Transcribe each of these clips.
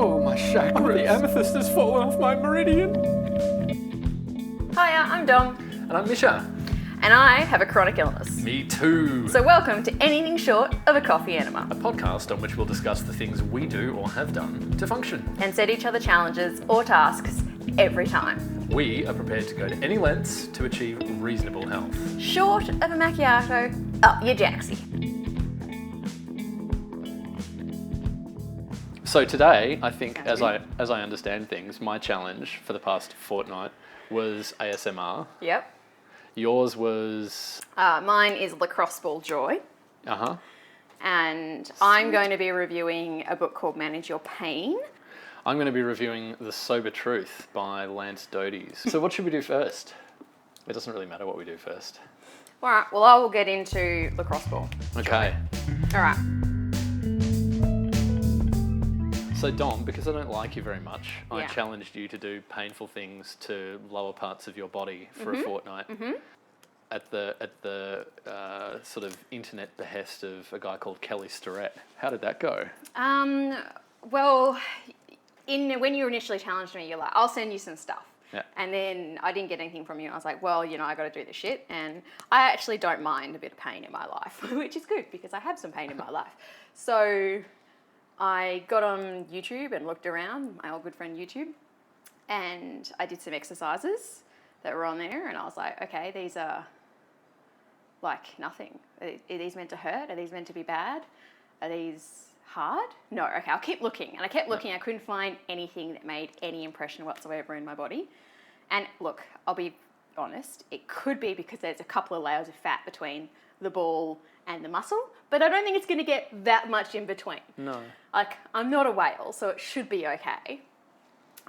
Oh, my chakras. Oh, the amethyst has fallen off my meridian. Hiya, I'm Dom. And I'm Misha. And I have a chronic illness. Me too. So welcome to Anything Short of a Coffee Enema. A podcast on which we'll discuss the things we do or have done to function. And set each other challenges or tasks every time. We are prepared to go to any lengths to achieve reasonable health. Short of a macchiato, up your jacksie. So today, I think, as I understand things, my challenge for the past fortnight was ASMR. Yep. Yours was... Mine is Lacrosse Ball Joy. Uh-huh. And I'm going to be reviewing a book called Manage Your Pain. I'm going to be reviewing The Sober Truth by Lance Doties. So what should we do first? It doesn't really matter what we do first. All right, well, I will get into Lacrosse Ball. Okay. All right. So Dom, because I don't like you very much, I Yeah. challenged you to do painful things to lower parts of your body for a fortnight. At the sort of internet behest of a guy called Kelly Starrett. How did that go? Well, when you initially challenged me, you're like, I'll send you some stuff. Yeah. And then I didn't get anything from you. I was like, well, I got to do this shit. And I actually don't mind a bit of pain in my life, which is good because I have some pain in my life. So I got on YouTube and looked around, my old good friend YouTube, and I did some exercises that were on there. And I was like, okay, these are like nothing. Are these meant to hurt? Are these meant to be bad? Are these hard? No, okay, I'll keep looking. And I kept looking, I couldn't find anything that made any impression whatsoever in my body. And look, I'll be honest, it could be because there's a couple of layers of fat between the ball and the muscle, but I don't think it's going to get that much in between. No. Like, I'm not a whale, so it should be okay.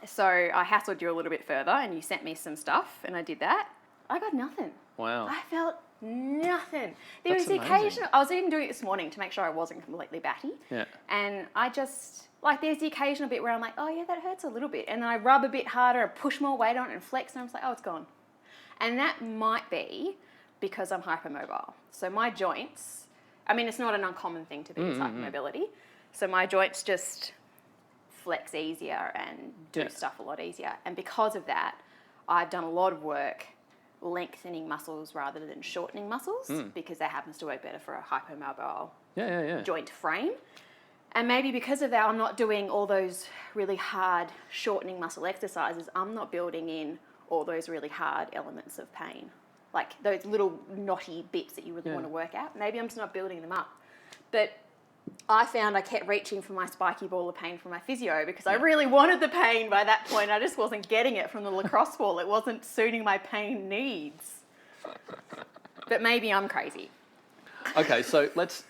So I hassled you a little bit further and you sent me some stuff and I did that. I got nothing. Wow. I felt nothing. There That's was the amazing. occasional, I was even doing it this morning to make sure I wasn't completely batty. Yeah. And I just, there's the occasional bit where I'm like, oh yeah, that hurts a little bit. And then I rub a bit harder, I push more weight on it and flex and I'm just like, oh, it's gone. And that might be because I'm hypermobile. So my joints, it's not an uncommon thing to be with hypermobility. So my joints just flex easier and do stuff a lot easier. And because of that, I've done a lot of work lengthening muscles rather than shortening muscles because that happens to work better for a hypermobile joint frame. And maybe because of that, I'm not doing all those really hard shortening muscle exercises. I'm not building in all those really hard elements of pain, like those little knotty bits that you really want to work out. Maybe I'm just not building them up. But I found I kept reaching for my spiky ball of pain from my physio because I really wanted the pain by that point. I just wasn't getting it from the lacrosse ball. It wasn't suiting my pain needs. But maybe I'm crazy. Okay, so let's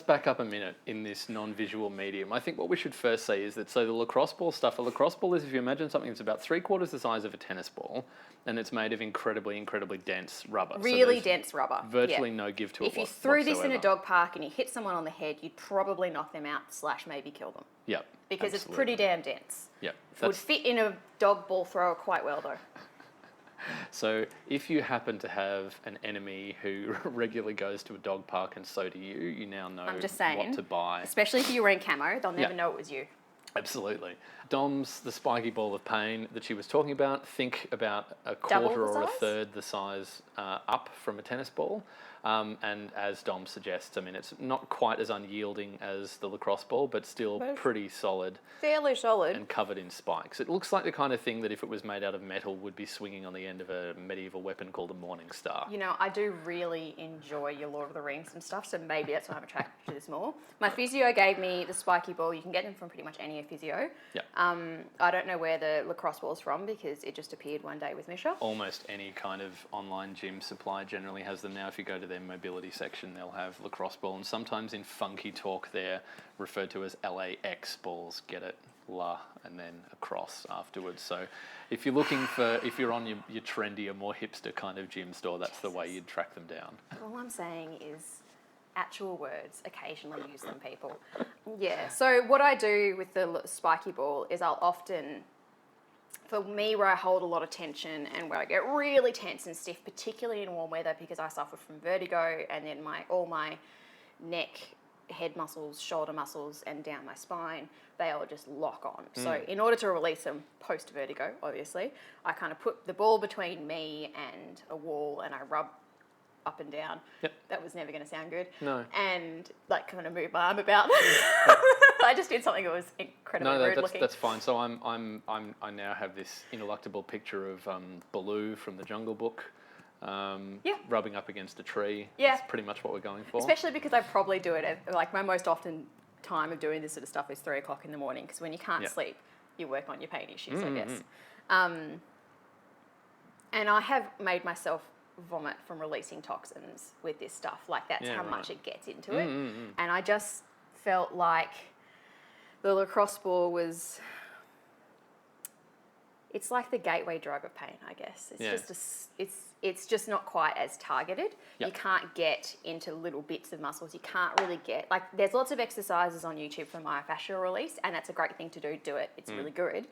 back up a minute in this non-visual medium. I think what we should first say is that the lacrosse ball stuff, a lacrosse ball is, if you imagine something that's about 3/4 the size of a tennis ball, and it's made of incredibly dense rubber. Really dense rubber. Virtually no give to it If you threw this in a whatsoever. dog park and you hit someone on the head, you'd probably knock them out / maybe kill them. Yep. Because absolutely. it's pretty damn dense. Yep. It would fit in a dog ball thrower quite well though. So if you happen to have an enemy who regularly goes to a dog park and so do you, you now know I'm just saying, what to buy. Especially if you're wearing camo, they'll never know it was you. Absolutely. Dom's the spiky ball of pain that she was talking about. Think about a Double quarter the or a size? third the size up from a tennis ball. And as Dom suggests, it's not quite as unyielding as the lacrosse ball, but still pretty solid Fairly solid. and covered in spikes. It looks like the kind of thing that if it was made out of metal would be swinging on the end of a medieval weapon called a morning star. I do really enjoy your Lord of the Rings and stuff, so maybe that's why I'm attracted to this more. My physio gave me the spiky ball. You can get them from pretty much any physio. Yeah. I don't know where the lacrosse ball is from because it just appeared one day with Misha. Almost any kind of online gym supply generally has them now. If you go to their mobility section, they'll have lacrosse ball, and sometimes in funky talk they're referred to as LAX balls. Get it? La, and then across afterwards. So if you're on your trendier, more hipster kind of gym store, that's the way you'd track them down. All I'm saying is actual words, occasionally use them, people. Yeah, so what I do with the spiky ball is I'll often, for me, where I hold a lot of tension and where I get really tense and stiff, particularly in warm weather because I suffer from vertigo and then all my neck head muscles, shoulder muscles, and down my spine, they all just lock on. So in order to release them post vertigo, obviously, I kind of put the ball between me and a wall and I rub up and down. Yep. That was never going to sound good. No. And like kind of move my arm about. I just did something that was incredibly rude looking. That's fine. So I now have this ineluctable picture of Baloo from the Jungle Book. Rubbing up against a tree. Yeah. That's pretty much what we're going for. Especially because I probably do it at, like, my most often time of doing this sort of stuff is 3 o'clock in the morning, because when you can't sleep, you work on your pain issues, I guess. And I have made myself vomit from releasing toxins with this stuff. Like, that's how much it gets into it. And I just felt like the lacrosse ball was... It's like the gateway drug of pain, I guess. It's just not quite as targeted. Yep. You can't get into little bits of muscles. You can't really get... Like, there's lots of exercises on YouTube for myofascial release, and that's a great thing to do. Do it. It's really good.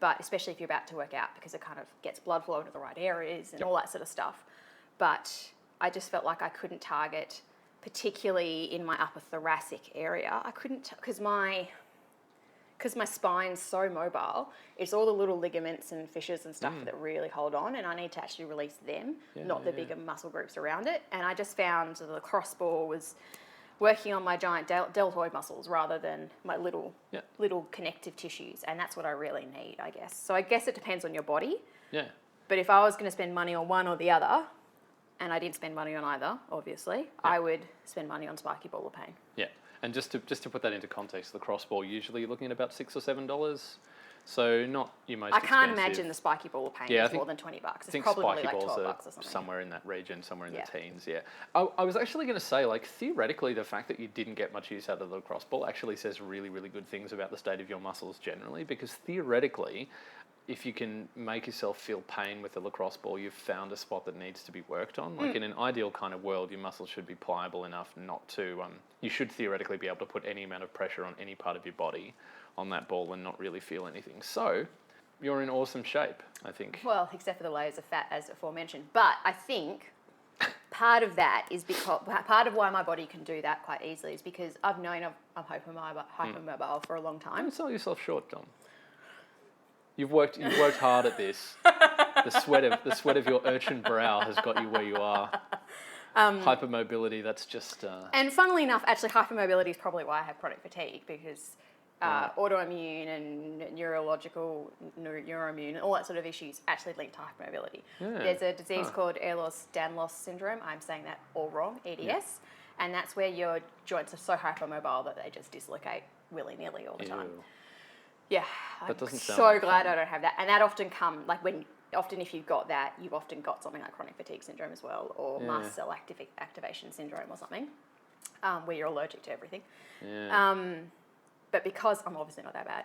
But especially if you're about to work out, because it kind of gets blood flow into the right areas and all that sort of stuff. But I just felt like I couldn't target, particularly in my upper thoracic area. I couldn't... Because my spine's so mobile, it's all the little ligaments and fissures and stuff that really hold on, and I need to actually release them, not the bigger muscle groups around it. And I just found the lacrosse ball was working on my giant deltoid muscles rather than my little connective tissues, and that's what I really need, I guess. So I guess it depends on your body. Yeah. But if I was going to spend money on one or the other, and I didn't spend money on either, obviously, I would spend money on spiky ball of pain. Yeah. And just to put that into context, the cross ball usually you're looking at about $6 or $7. So not your most expensive. I can't imagine the spiky ball of pain is more than $20. It's probably like $12 or something. Somewhere in that region, somewhere in the teens, I was actually going to say, like, theoretically, the fact that you didn't get much use out of the lacrosse ball actually says really, really good things about the state of your muscles generally, because theoretically, if you can make yourself feel pain with the lacrosse ball, you've found a spot that needs to be worked on. Like in an ideal kind of world, your muscles should be pliable enough not to... you should theoretically be able to put any amount of pressure on any part of your body on that ball and not really feel anything. So you're in awesome shape, I think. Well, except for the layers of fat, as aforementioned. But I think part of that is because... Part of why my body can do that quite easily is because I've known I'm hypermobile for a long time. Don't sell yourself short, Dom. You've worked hard at this. The sweat of your urchin brow has got you where you are. Hypermobility, that's just... And funnily enough, actually, hypermobility is probably why I have chronic fatigue, because autoimmune and neuroimmune and all that sort of issues actually link to hypermobility. Yeah. There's a disease called Ehlers-Danlos syndrome. I'm saying that all wrong, EDS. And that's where your joints are so hypermobile that they just dislocate willy-nilly all the time. Yeah, I'm so glad I don't have that. And that often often if you've got that, you've often got something like chronic fatigue syndrome as well, or mast cell activation syndrome or something, where you're allergic to everything. Yeah. But because I'm obviously not that bad,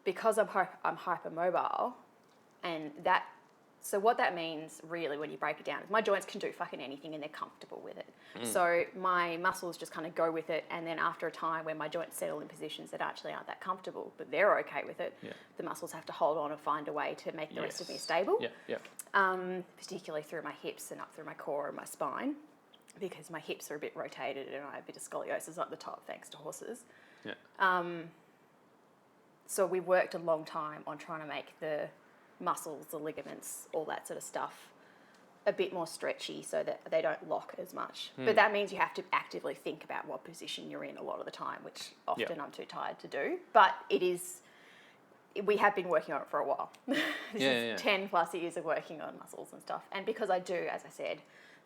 because I'm hypermobile, and that... So what that means, really, when you break it down, is my joints can do fucking anything and they're comfortable with it. So my muscles just kind of go with it, and then after a time when my joints settle in positions that actually aren't that comfortable, but they're okay with it, the muscles have to hold on and find a way to make the rest of me stable. Particularly through my hips and up through my core and my spine, because my hips are a bit rotated and I have a bit of scoliosis up the top thanks to horses. So we worked a long time on trying to make the muscles, the ligaments, all that sort of stuff a bit more stretchy so that they don't lock as much. But that means you have to actively think about what position you're in a lot of the time, which often I'm too tired to do. But we have been working on it for a while. This is 10 plus years of working on muscles and stuff. And because I do, as I said,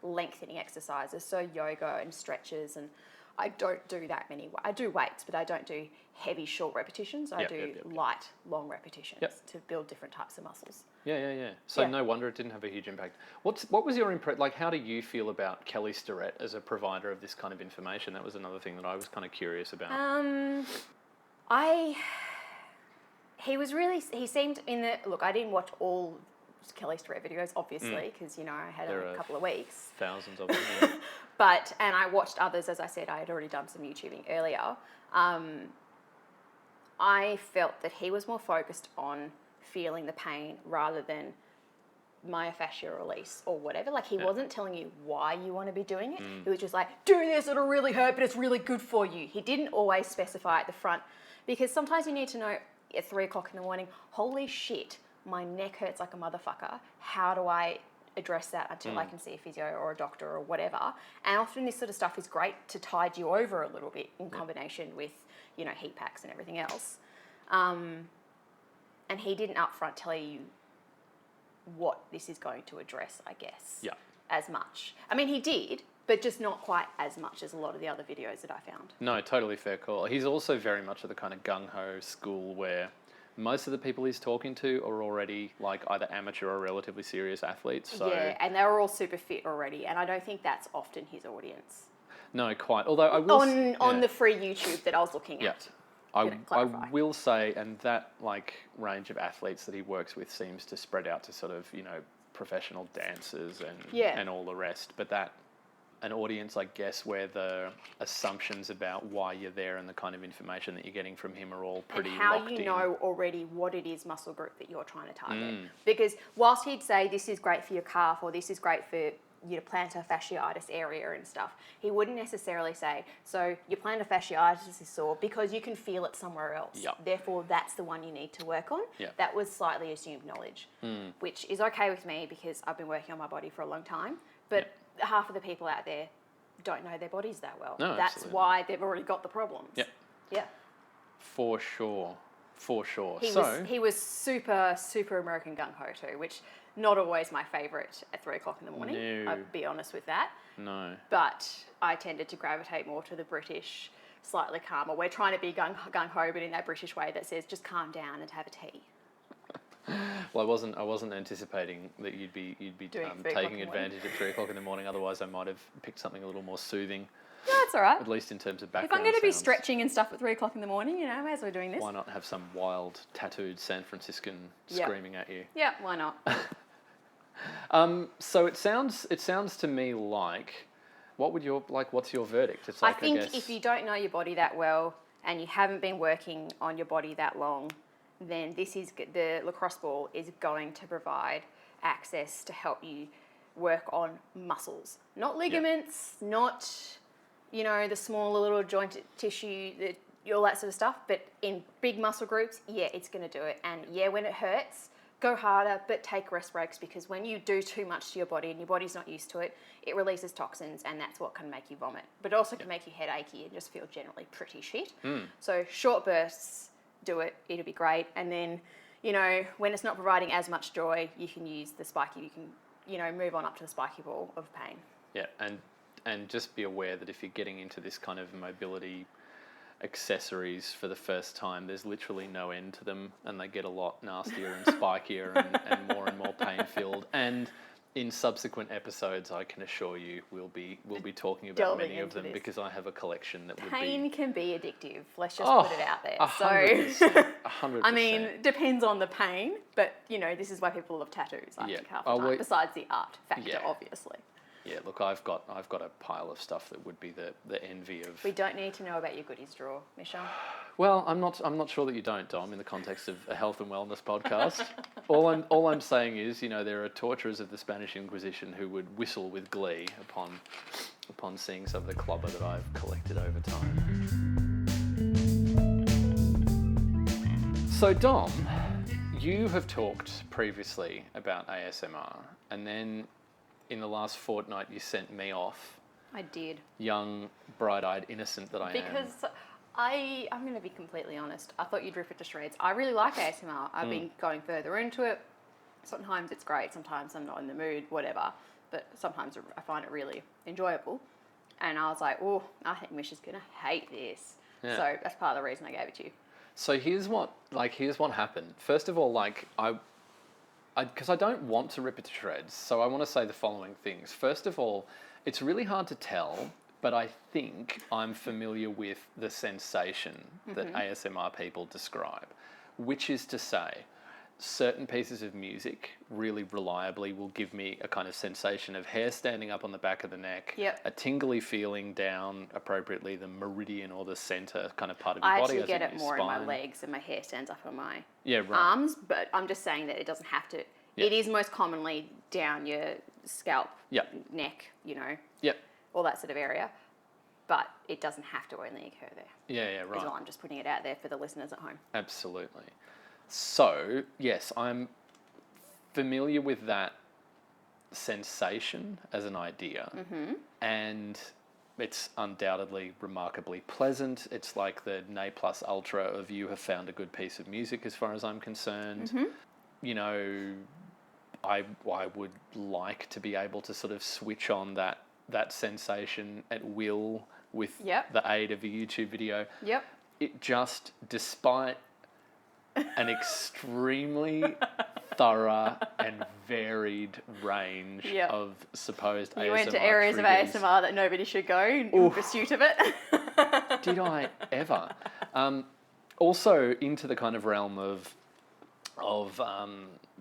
lengthening exercises, so yoga and stretches, and I don't do that many. I do weights, but I don't do heavy, short repetitions. I do light, long repetitions to build different types of muscles. So no wonder it didn't have a huge impact. What was your impression? Like, how do you feel about Kelly Starrett as a provider of this kind of information? That was another thing that I was kind of curious about. He seemed in the... Look, I didn't watch all Kelly Starrett videos, obviously, because, I had a couple of weeks. Thousands of them, yeah. And I watched others, as I said, I had already done some YouTubing earlier. I felt that he was more focused on feeling the pain rather than myofascial release or whatever. Like, he wasn't telling you why you want to be doing it. He was just like, do this, it'll really hurt, but it's really good for you. He didn't always specify at the front, because sometimes you need to know at 3 o'clock in the morning, holy shit, my neck hurts like a motherfucker. How do I address that until I can see a physio or a doctor or whatever? And often this sort of stuff is great to tide you over a little bit in combination with, you know, heat packs and everything else. And he didn't upfront tell you what this is going to address, I guess, as much. I mean, he did, but just not quite as much as a lot of the other videos that I found. No, totally fair call. He's also very much of the kind of gung-ho school where most of the people he's talking to are already like either amateur or relatively serious athletes. So. Yeah, and they're all super fit already, and I don't think that's often his audience. No, quite. Although I will... On the free YouTube that I was looking at. I will say, and that like range of athletes that he works with seems to spread out to sort of, you know, professional dancers and all the rest. But that an audience, I guess, where the assumptions about why you're there and the kind of information that you're getting from him are all pretty locked in. And how you know already what it is muscle group that you're trying to target. Because whilst he'd say this is great for your calf or this is great for your plantar fasciitis area and stuff, he wouldn't necessarily say, so your plantar fasciitis is sore because you can feel it somewhere else. Therefore, that's the one you need to work on. That was slightly assumed knowledge, which is okay with me because I've been working on my body for a long time. But half of the people out there don't know their bodies that well. No, that's absolutely. why they've already got the problems. Yeah. For sure. He was super, super American gung-ho too, which not always my favourite at 3 o'clock in the morning. No. I'll be honest with that. No. But I tended to gravitate more to the British, slightly calmer. We're trying to be gung-ho, but in that British way that says just calm down and have a tea. Well, I wasn't anticipating that you'd be taking advantage at 3 o'clock in the morning. Otherwise, I might have picked something a little more soothing. No, that's all right. At least in terms of background. If I'm going to be sounds. Stretching and stuff at 3 o'clock in the morning, you know, may as well be doing this. Why not have some wild tattooed San Franciscan screaming at you? Yeah, why not? So it sounds to me like, what's your verdict? It's like, I think if you don't know your body that well and you haven't been working on your body that long, then the lacrosse ball is going to provide access to help you work on muscles, not ligaments, not, you know, the smaller little joint tissue, all that sort of stuff. But in big muscle groups, it's going to do it. And when it hurts, go harder, but take rest breaks, because when you do too much to your body and your body's not used to it, it releases toxins, and that's what can make you vomit. But it also can make you head achy and just feel generally pretty shit. So short bursts, do it, it'll be great. And then, you know, when it's not providing as much joy, you can use the spiky, you can, you know, move on up to the spiky ball of pain. Yeah, and just be aware that if you're getting into this kind of mobility accessories for the first time, there's literally no end to them, and they get a lot nastier and spikier and more pain-filled. And in subsequent episodes, I can assure you, we'll be talking about many of them because I have a collection that would be... Pain can be addictive. Let's just put it out there. 100%. 100%. I mean, depends on the pain, but, you know, this is why people love tattoos, I think, half the time, besides the art factor, obviously. Yeah, look, I've got a pile of stuff that would be the envy of... We don't need to know about your goodies drawer, Misha. Well, I'm not sure that you don't, Dom, in the context of a health and wellness podcast. all I'm saying is, you know, there are torturers of the Spanish Inquisition who would whistle with glee upon seeing some of the clubber that I've collected over time. So, Dom, you have talked previously about ASMR, and then in the last fortnight you sent me off. I did. Young, bright-eyed innocent that I am. Because I'm going to be completely honest. I thought you'd rip it to shreds. I really like ASMR. I've been going further into it. Sometimes it's great. Sometimes I'm not in the mood, whatever. But sometimes I find it really enjoyable. And I was like, oh, I think Misha's going to hate this. Yeah. So that's part of the reason I gave it to you. So here's what happened. First of all, because I don't want to rip it to shreds, so I want to say the following things. First of all, it's really hard to tell, but I think I'm familiar with the sensation that ASMR people describe, which is to say, certain pieces of music really reliably will give me a kind of sensation of hair standing up on the back of the neck, a tingly feeling down appropriately the meridian or the center kind of part of your body. I actually get it more in my legs, and my hair stands up on my right. arms, but I'm just saying that it doesn't have to. It is most commonly down your scalp, Yep. neck, Yep. all that sort of area. But it doesn't have to only occur there. Yeah, right. As well, I'm just putting it out there for the listeners at home. Absolutely. So, yes, I'm familiar with that sensation as an idea. Mm-hmm. And it's undoubtedly remarkably pleasant. It's like the Ne Plus Ultra of you have found a good piece of music as far as I'm concerned. Mm-hmm. I would like to be able to sort of switch on that sensation at will with the aid of a YouTube video. Yep. It just, despite an extremely thorough and varied range of supposed ASMR You went to areas triggers. of ASMR that nobody should go in pursuit of it. Did I ever? Also into the kind of realm of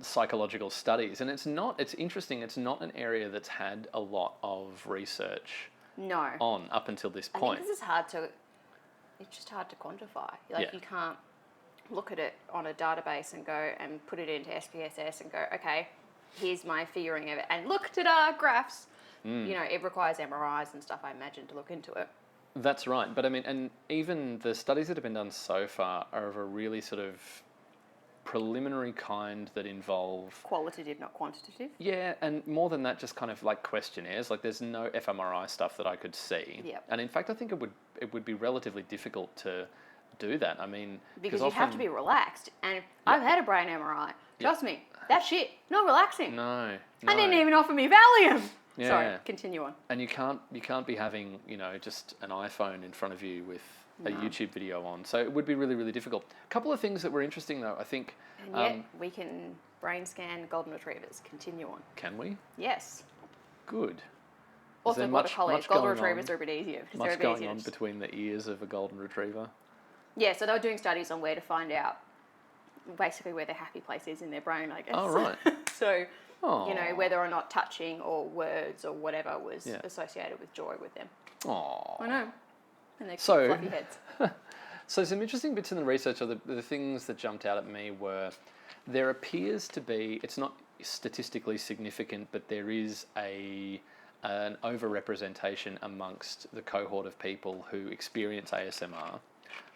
psychological studies, and it's interesting. It's not an area that's had a lot of research on up until this point. I think it's just hard to quantify. You can't look at it on a database and go and put it into SPSS and go, okay, here's my figuring of it, and look, ta-da, graphs. It requires MRIs and stuff, I imagine, to look into it. That's right, but I mean, and even the studies that have been done so far are of a really sort of preliminary kind that involve qualitative, not quantitative. Yeah, and more than that, just kind of like questionnaires. Like, there's no fMRI stuff that I could see. Yep. And in fact, I think it would be relatively difficult to do that. I mean, because you have to be relaxed. And I've had a brain MRI. Trust me, that shit not relaxing. No. I didn't even offer me Valium. Yeah. Sorry, continue on. And you can't be having just an iPhone in front of you with a YouTube video on. So it would be really, really difficult. A couple of things that were interesting, though, I think. And yet we can brain scan golden retrievers. Continue on. Can we? Yes. Good. Also, Border Collies. Golden retrievers are a bit easier. Much going on between the ears of a golden retriever? Yeah, so they were doing studies on where to find out basically where their happy place is in their brain, I guess. Oh, right. So, whether or not touching or words or whatever was associated with joy with them. Oh. I know. And they're fluffy heads. So some interesting bits in the research, or the things that jumped out at me were, there appears to be, it's not statistically significant, but there is an overrepresentation amongst the cohort of people who experience ASMR,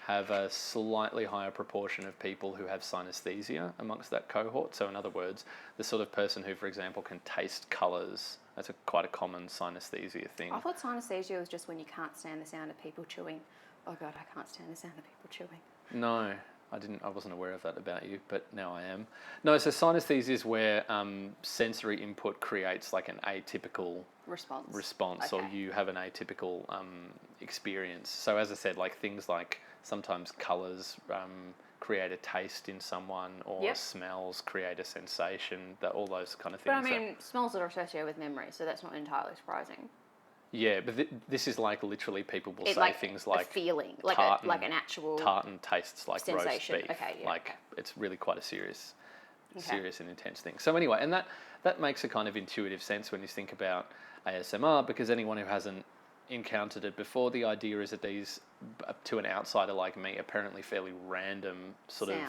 have a slightly higher proportion of people who have synesthesia amongst that cohort. So in other words, the sort of person who, for example, can taste colours, that's quite a common synesthesia thing. I thought synesthesia was just when you can't stand the sound of people chewing. Oh God, I can't stand the sound of people chewing. No, I wasn't aware of that about you, but now I am. No, so synesthesia is where sensory input creates like an atypical response, or you have an atypical experience. So as I said, like things like sometimes colours create a taste in someone, or smells create a sensation, all those kind of things. But I mean, smells are associated with memory, so that's not entirely surprising. Yeah, but this is like literally people will say things like a feeling, like an actual tartan tastes like sensation. roast beef. Okay, yeah. Like it's really quite a serious and intense thing. So anyway, and that makes a kind of intuitive sense when you think about ASMR, because anyone who hasn't encountered it before, the idea is that these, to an outsider like me, apparently fairly random sort of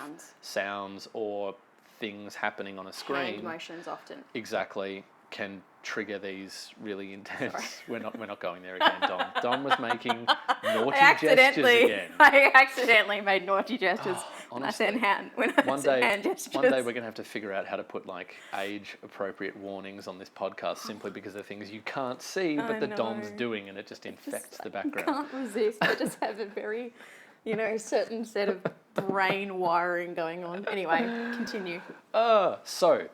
sounds or things happening on a screen. Hand motions often. Exactly. Can trigger these really intense. We're not going there again, Dom. Dom was making naughty gestures again. I accidentally made naughty gestures when I said hand gestures. One day we're going to have to figure out how to put like age appropriate warnings on this podcast, simply because they're things you can't see, but Dom's doing, and it just infects the background. I can't resist. I just have a very, certain set of brain wiring going on. Anyway, continue. So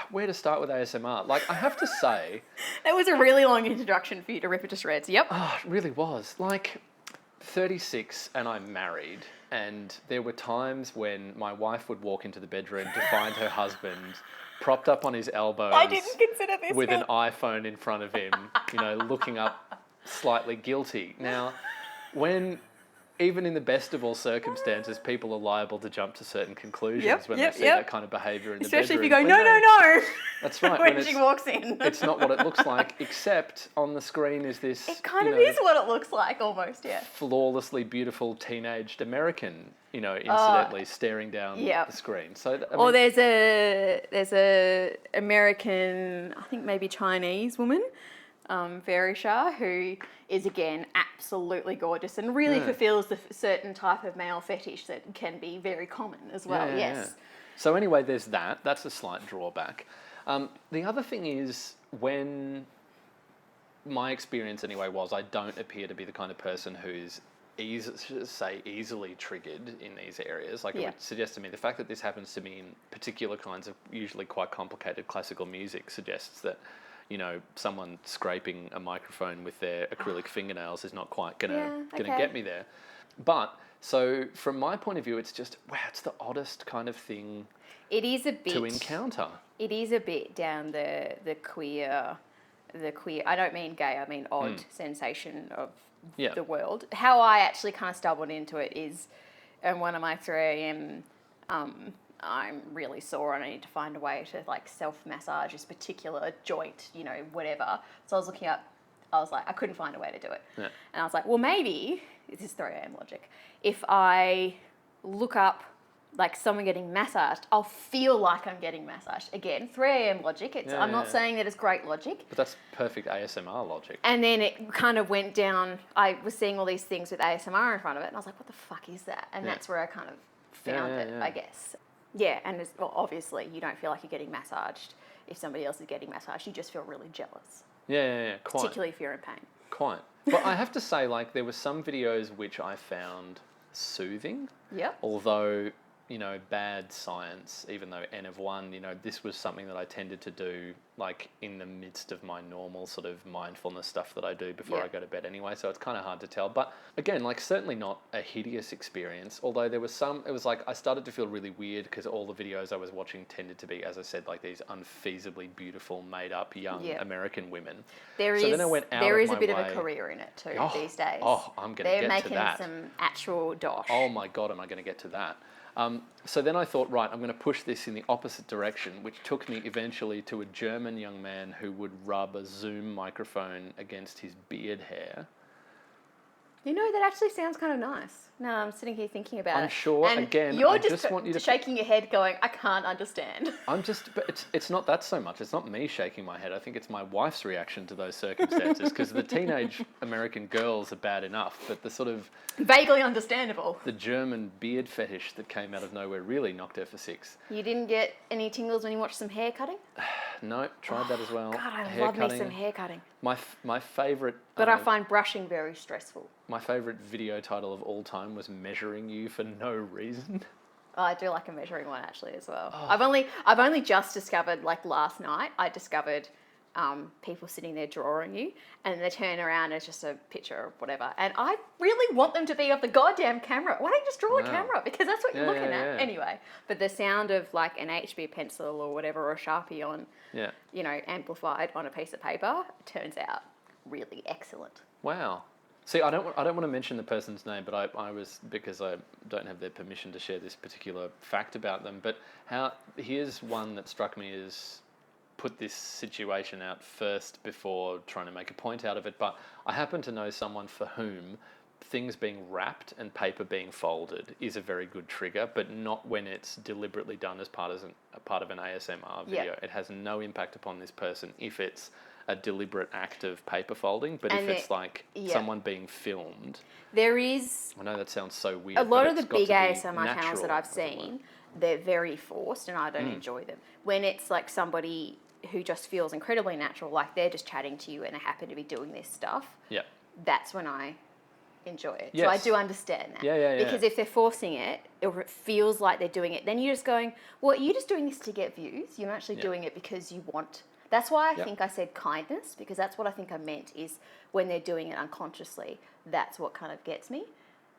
where to start with ASMR? Like, I have to say... That was a really long introduction for you to rip it to shreds. Yep. Oh, it really was. Like, 36 and I'm married, and there were times when my wife would walk into the bedroom to find her husband propped up on his elbows. I didn't consider this with an iPhone in front of him, looking up slightly guilty. Now, when even in the best of all circumstances, people are liable to jump to certain conclusions when they see yep. that kind of behaviour in the Especially bedroom. if you go, no. That's right. when she walks in. It's not what it looks like, except on the screen is this... It kind of is what it looks like, almost, yeah. Flawlessly beautiful teenaged American, incidentally staring down the screen. So, there's a American, I think maybe Chinese woman, Verisha, who is again absolutely gorgeous and really fulfills the certain type of male fetish that can be very common as well. Yes. So anyway, there's that. That's a slight drawback. The other thing is when my experience anyway was I don't appear to be the kind of person who's easily triggered in these areas. Like it would suggest to me the fact that this happens to me in particular kinds of usually quite complicated classical music suggests that someone scraping a microphone with their acrylic fingernails is not quite gonna get me there. But so from my point of view, it's just it's the oddest kind of thing. It is a bit to encounter. It is a bit down the queer. I don't mean gay. I mean odd sensation of the world. How I actually kind of stumbled into it is, one of my 3 a.m. I'm really sore and I need to find a way to like self-massage this particular joint, whatever. So I was looking up, I couldn't find a way to do it. Yeah. And I was like, well, maybe, this is 3 a.m. logic, if I look up like someone getting massaged, I'll feel like I'm getting massaged. Again, 3 a.m. logic. I'm not saying that it's great logic. But that's perfect ASMR logic. And then it kind of went down, I was seeing all these things with ASMR in front of it and I was like, what the fuck is that? And that's where I kind of found it, I guess. Yeah, and obviously you don't feel like you're getting massaged if somebody else is getting massaged. You just feel really jealous. Yeah, quite. Particularly if you're in pain. Quite. But I have to say, like, there were some videos which I found soothing. Yep. Although, bad science, even though N of 1, this was something that I tended to do, like, in the midst of my normal sort of mindfulness stuff that I do before I go to bed anyway, so it's kind of hard to tell. But, again, like, certainly not a hideous experience, although there was it was like, I started to feel really weird because all the videos I was watching tended to be, as I said, like, these unfeasibly beautiful, made-up young American women. There is a bit of a career in it, too, these days. Oh, I'm going to get to that. They're making some actual dosh. Oh, my God, am I going to get to that. So then I thought, right, I'm going to push this in the opposite direction, which took me eventually to a German young man who would rub a Zoom microphone against his beard hair. That actually sounds kind of nice. No, I'm sitting here thinking about it. I'm sure, and again, you're I just want you to... shaking your head going, I can't understand. But it's not that so much. It's not me shaking my head. I think it's my wife's reaction to those circumstances, because the teenage American girls are bad enough, but the sort of... Vaguely understandable. The German beard fetish that came out of nowhere really knocked her for 6. You didn't get any tingles when you watched some hair cutting? No, tried that as well. God, I love me some hair cutting. My favourite... But I find brushing very stressful. My favourite video title of all time was Measuring You for No Reason. Oh, I do like a measuring one actually as well. Oh. I've only just discovered, like last night, I discovered people sitting there drawing you and they turn around and it's just a picture or whatever. And I really want them to be of the goddamn camera. Why don't you just draw a camera? Because that's what you're looking at anyway. But the sound of like an HB pencil or whatever or a Sharpie on, amplified on a piece of paper turns out really excellent. Wow. See, I don't want to mention the person's name, but I was, because I don't have their permission to share this particular fact about them, but here's one that struck me as put this situation out first before trying to make a point out of it, but I happen to know someone for whom things being wrapped and paper being folded is a very good trigger, but not when it's deliberately done as part of an ASMR video. Yep. It has no impact upon this person if it's a deliberate act of paper folding, but if it's like someone being filmed... There is... I know that sounds so weird, a lot of the big ASMR channels that I've seen, they're very forced and I don't enjoy them. When it's like somebody who just feels incredibly natural, like they're just chatting to you and they happen to be doing this stuff, that's when I enjoy it. Yes. So I do understand that. Yeah. Because if they're forcing it, or it feels like they're doing it, then you're just going, well, you're just doing this to get views. You're not actually doing it because you want... That's why I think I said kindness, because that's what I think I meant is when they're doing it unconsciously, that's what kind of gets me.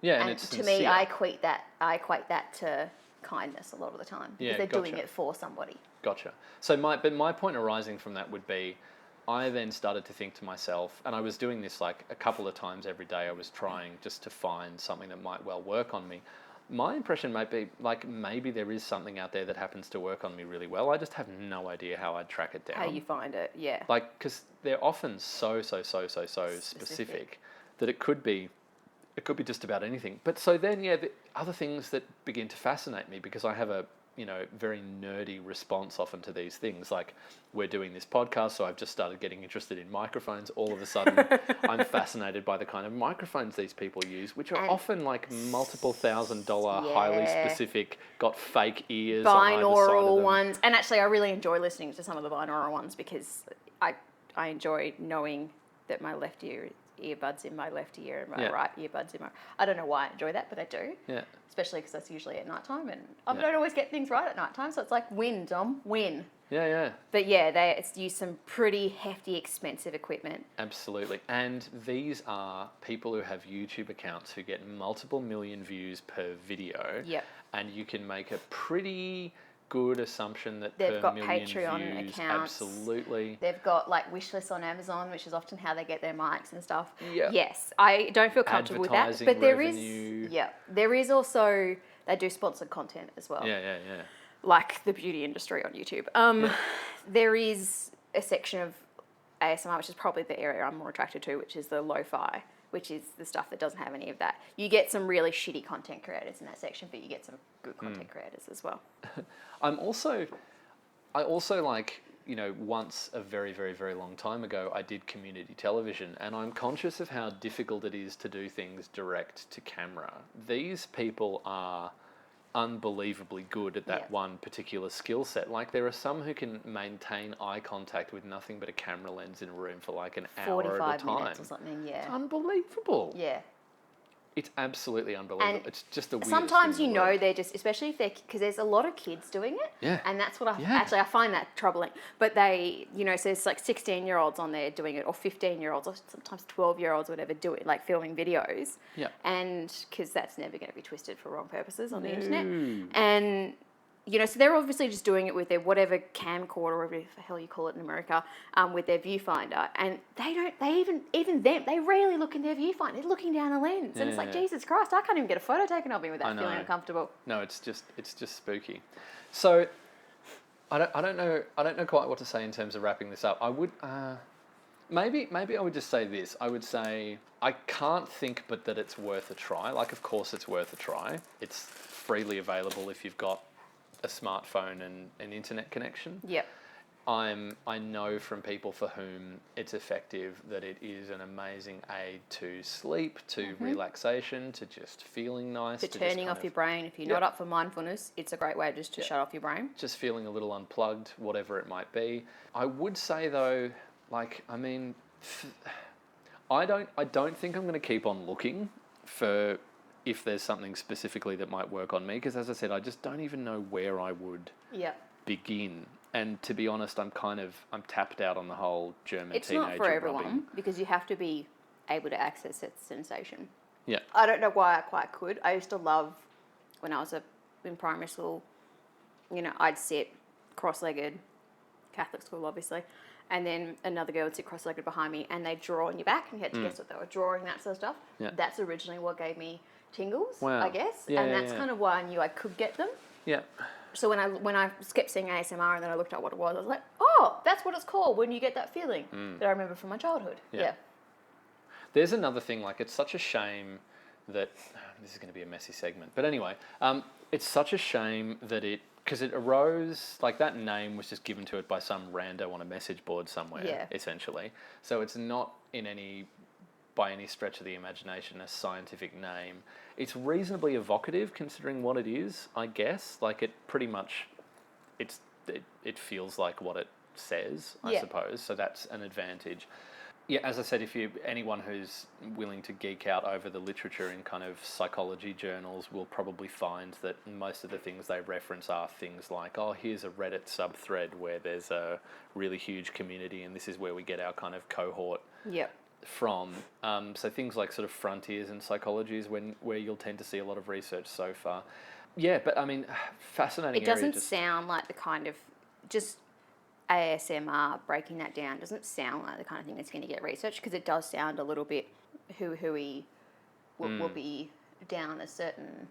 Yeah, and it's to sincere. me, I equate that to kindness a lot of the time because they're doing it for somebody. Gotcha. So my point arising from that would be, I then started to think to myself, and I was doing this like a couple of times every day. I was trying just to find something that might well work on me. My impression might be like maybe there is something out there that happens to work on me really well. I just have no idea how I'd track it down. How you find it, yeah. Like, because they're often so specific that it could be just about anything. But so then, the other things that begin to fascinate me, because I have a, very nerdy response often to these things. Like, we're doing this podcast, so I've just started getting interested in microphones. All of a sudden, I'm fascinated by the kind of microphones these people use, which are often like multiple $1,000, highly specific, got fake ears on either side of binaural them. ones. And actually, I really enjoy listening to some of the binaural ones because I enjoy knowing that my left earbud's in my left ear and my right earbud's in my... I don't know why I enjoy that, but I do. Yeah. Especially because that's usually at nighttime, and I don't always get things right at nighttime, so it's like win, Dom, win. Yeah. But yeah, they use some pretty hefty, expensive equipment. Absolutely. And these are people who have YouTube accounts who get multiple million views per video. Yep. And you can make a pretty good assumption that They've per got million Patreon views, accounts. Absolutely. They've got like wish lists on Amazon, which is often how they get their mics and stuff. Yeah. Yes, I don't feel comfortable with that. But there is also, they do sponsored content as well. Yeah. Like the beauty industry on YouTube. There is a section of ASMR, which is probably the area I'm more attracted to, which is the lo-fi, which is the stuff that doesn't have any of that. You get some really shitty content creators in that section, but you get some good content creators as well. I also like, once a very, very, very long time ago, I did community television, and I'm conscious of how difficult it is to do things direct to camera. These people are unbelievably good at that one particular skill set. Like, there are some who can maintain eye contact with nothing but a camera lens in a room for like an hour at a 45 time. minutes or something, yeah. It's unbelievable. Yeah. It's absolutely unbelievable. And it's just the weirdest sometimes thing in the world. they're just, especially if they're, because there's a lot of kids doing it. Yeah. And that's what I find that troubling. But they, so there's like 16-year-olds on there doing it, or 15-year-olds, or sometimes 12-year-olds, whatever, doing like filming videos. Yeah. And because that's never going to be twisted for wrong purposes on the internet. And so they're obviously just doing it with their whatever camcorder, or whatever the hell you call it in America, with their viewfinder. And they rarely look in their viewfinder. They're looking down a lens. And it's like, Jesus Christ, I can't even get a photo taken of me without feeling uncomfortable. No, it's just spooky. So I don't know quite what to say in terms of wrapping this up. I would maybe I would just say this. I would say I can't think but that it's worth a try. Like, of course it's worth a try. It's freely available if you've got a smartphone and an internet connection. Yep. I know from people for whom it's effective that it is an amazing aid to sleep, to relaxation, to just feeling nice. To turning off your brain. If you're not up for mindfulness, it's a great way just to shut off your brain. Just feeling a little unplugged, whatever it might be. I would say though, I don't think I'm going to keep on looking for if there's something specifically that might work on me, because as I said, I just don't even know where I would begin. And to be honest, I'm tapped out on the whole German it's teenager not for everyone rubbing. because you have to be able to access that sensation. Yeah. I don't know why I quite could. I used to love, when I was in primary school, I'd sit cross-legged, Catholic school obviously, and then another girl would sit cross-legged behind me, and they'd draw on your back, and you had to guess what they were drawing, that sort of stuff. Yeah. That's originally what gave me tingles, Wow. I guess, Yeah, and yeah, that's yeah. kind of why I knew I could get them. Yeah. So when I kept seeing ASMR and then I looked at what it was, I was like, oh, that's what it's called when you get that feeling that I remember from my childhood. Yeah. There's another thing, like, it's such a shame that, this is going to be a messy segment, but anyway, it's such a shame that because it arose, like, that name was just given to it by some rando on a message board somewhere, essentially. So it's not by any stretch of the imagination, a scientific name. It's reasonably evocative considering what it is, I guess. Like, it pretty much, it feels like what it says, I suppose. So that's an advantage. Yeah, as I said, anyone who's willing to geek out over the literature in kind of psychology journals will probably find that most of the things they reference are things like, oh, here's a Reddit sub-thread where there's a really huge community and this is where we get our kind of cohort from. So things like sort of frontiers in psychology is where you'll tend to see a lot of research so far. Yeah, but I mean, fascinating. It doesn't sound like the kind of, just ASMR, breaking that down, doesn't sound like the kind of thing that's going to get researched, because it does sound a little bit hooey, will be down a certain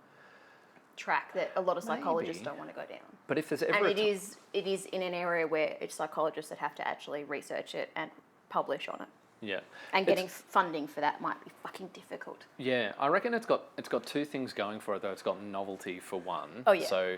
track that a lot of psychologists don't want to go down. But if there's ever and it is in an area where it's psychologists that have to actually research it and publish on it. Yeah. And getting funding for that might be fucking difficult. Yeah, I reckon it's got two things going for it though. It's got novelty for one. Oh yeah. So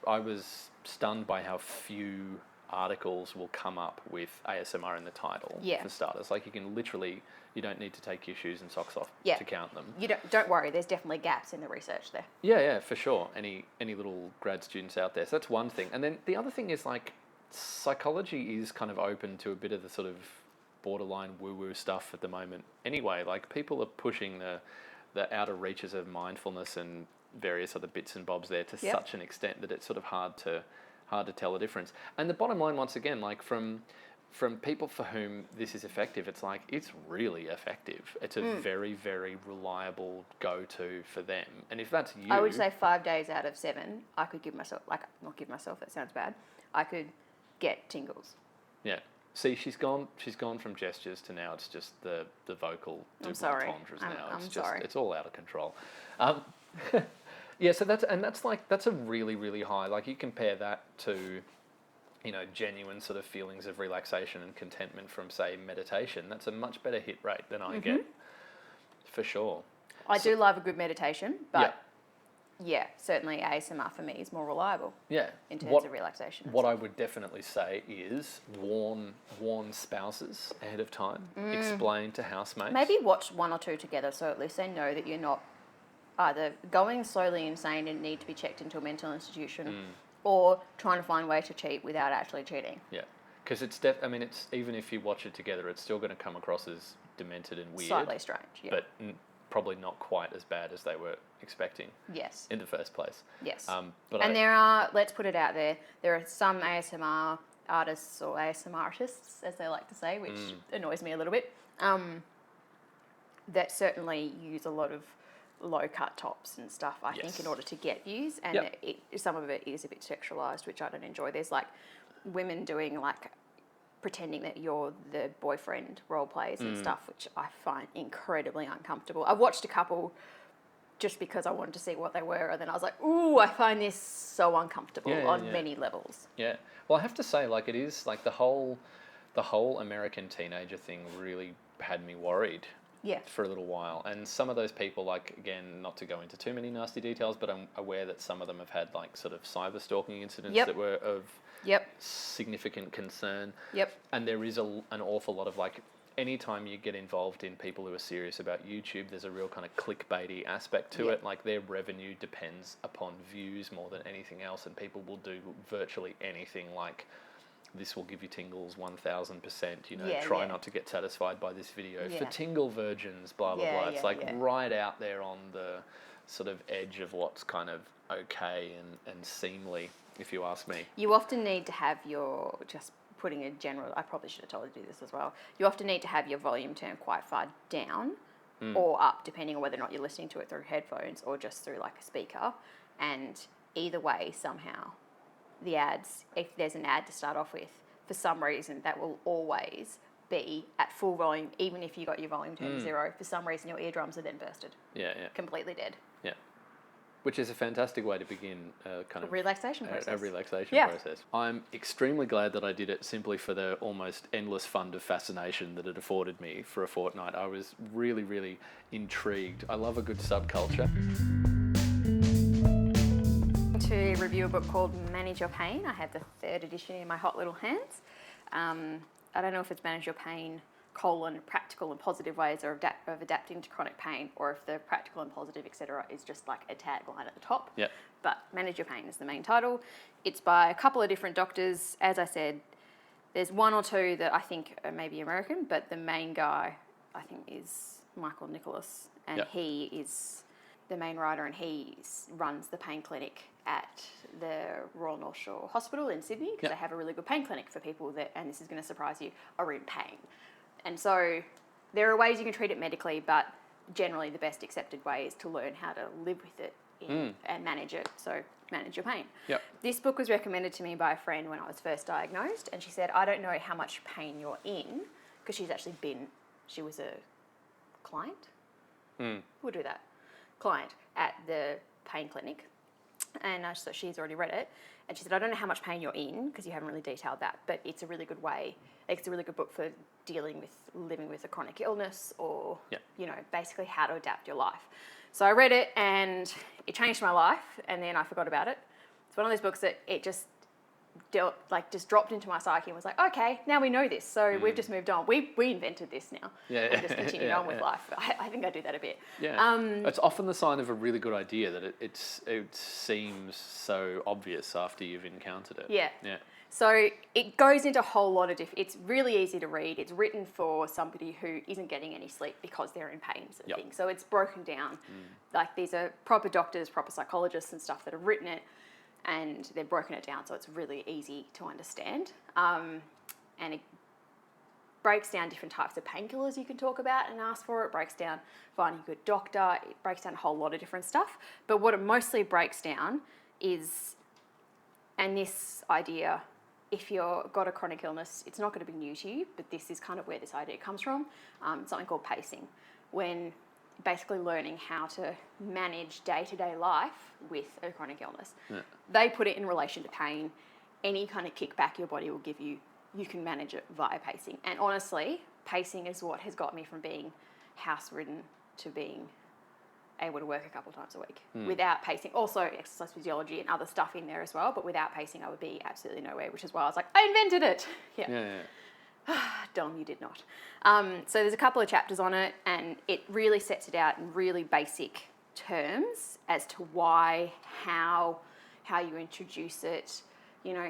I was stunned by how few articles will come up with ASMR in the title. Yeah. For starters, like you don't need to take your shoes and socks off to count them. You don't worry. There's definitely gaps in the research there. Yeah, for sure. Any little grad students out there. So that's one thing. And then the other thing is like psychology is kind of open to a bit of the sort of borderline woo-woo stuff at the moment. Anyway, like people are pushing the outer reaches of mindfulness and various other bits and bobs there to such an extent that it's sort of hard to tell the difference. And the bottom line, once again, like from people for whom this is effective, it's like it's really effective. It's a very, very reliable go-to for them. And if that's you, I would say 5 days out of 7, I could give myself, not give myself, that sounds bad. I could get tingles. Yeah. See, she's gone from gestures to now it's just the vocal double entendres now. I'm sorry. It's all out of control. Yeah, so that's a really, really high. Like you compare that to, genuine sort of feelings of relaxation and contentment from, say, meditation. That's a much better hit rate than I get, for sure. I do love a good meditation, but yeah, certainly ASMR for me is more reliable. Yeah. In terms of relaxation. What I would definitely say is warn spouses ahead of time. Explain to housemates. Maybe watch 1 or 2 together, so at least they know that you're not either going slowly insane and need to be checked into a mental institution, or trying to find a way to cheat without actually cheating. Yeah, because it's even if you watch it together, it's still going to come across as demented and weird. Slightly strange, yeah. But probably not quite as bad as they were expecting. Yes. In the first place. Yes. There are, let's put it out there are some ASMR artists or ASMR artists, as they like to say, which annoys me a little bit, that certainly use a lot of low-cut tops and stuff, I think, in order to get views. And some of it is a bit sexualised, which I don't enjoy. There's, like, women doing, like, pretending that you're the boyfriend role plays and stuff, which I find incredibly uncomfortable. I've watched a couple just because I wanted to see what they were, and then I was like, ooh, I find this so uncomfortable on many levels. Yeah. Well, I have to say, like, it is, like, the whole American teenager thing really had me worried. Yeah. For a little while. And some of those people, like, again, not to go into too many nasty details, but I'm aware that some of them have had, like, sort of cyber stalking incidents that were of significant concern. Yep. And there is an awful lot of, like, anytime you get involved in people who are serious about YouTube, there's a real kind of clickbaity aspect to it. Like, their revenue depends upon views more than anything else, and people will do virtually anything, like, this will give you tingles 1,000%, try not to get satisfied by this video. For tingle virgins, blah, blah, blah. It's right out there on the sort of edge of what's kind of okay and seemly, if you ask me. You often need to have your, just putting a general, I probably should have told you to do this as well, you often need to have your volume turned quite far down or up, depending on whether or not you're listening to it through headphones or just through like a speaker. And either way, somehow, the ads, if there's an ad to start off with, for some reason that will always be at full volume, even if you got your volume turned to 0. For some reason your eardrums are then bursted. Yeah. Completely dead. Yeah. Which is a fantastic way to begin a relaxation process. A relaxation process. I'm extremely glad that I did it simply for the almost endless fund of fascination that it afforded me for a fortnight. I was really, really intrigued. I love a good subculture. To review a book called Manage Your Pain. I have the 3rd edition in my hot little hands. I don't know if it's Manage Your Pain, practical and positive ways of adapting to chronic pain, or if the practical and positive, etc., is just like a tagline at the top. Yep. But Manage Your Pain is the main title. It's by a couple of different doctors. As I said, there's 1 or 2 that I think are maybe American, but the main guy, I think, is Michael Nicholas, and he is the main writer, and he runs the pain clinic at the Royal North Shore Hospital in Sydney, because they have a really good pain clinic for people that, and this is going to surprise you, are in pain. And so there are ways you can treat it medically, but generally the best accepted way is to learn how to live with it and manage it. So manage your pain. Yep. This book was recommended to me by a friend when I was first diagnosed, and she said, I don't know how much pain you're in, because she was a client. We'll do that. Client at the pain clinic. And so she's already read it. And she said, I don't know how much pain you're in, because you haven't really detailed that, but it's a really good way. It's a really good book for living with a chronic illness, or, basically how to adapt your life. So I read it and it changed my life, and then I forgot about it. It's one of those books that it just dropped into my psyche and was like, okay, now we know this, so we've just moved on. We invented this now, and just continued on with life. I think I do that a bit. Yeah, it's often the sign of a really good idea that it seems so obvious after you've encountered it. Yeah. Yeah. So it goes into a whole lot of it's really easy to read. It's written for somebody who isn't getting any sleep because they're in pain, sort of thing. So it's broken down. Like, these are proper doctors, proper psychologists and stuff that have written it, and they've broken it down so it's really easy to understand. And it breaks down different types of painkillers you can talk about and ask for. It breaks down finding a good doctor. It breaks down a whole lot of different stuff. But what it mostly breaks down is, and this idea, if you've got a chronic illness, it's not going to be new to you, but this is kind of where this idea comes from. Something called pacing, when basically learning how to manage day-to-day life with a chronic illness. Yeah. They put it in relation to pain. Any kind of kickback your body will give you, you can manage it via pacing. And honestly, pacing is what has got me from being house-ridden to being able to work a couple of times a week. Without pacing, also exercise physiology and other stuff in there as well, but without pacing I would be absolutely nowhere, which is why I was like, I invented it. Yeah. Dom, you did not. So there's a couple of chapters on it, and it really sets it out in really basic terms as to why, how you introduce it,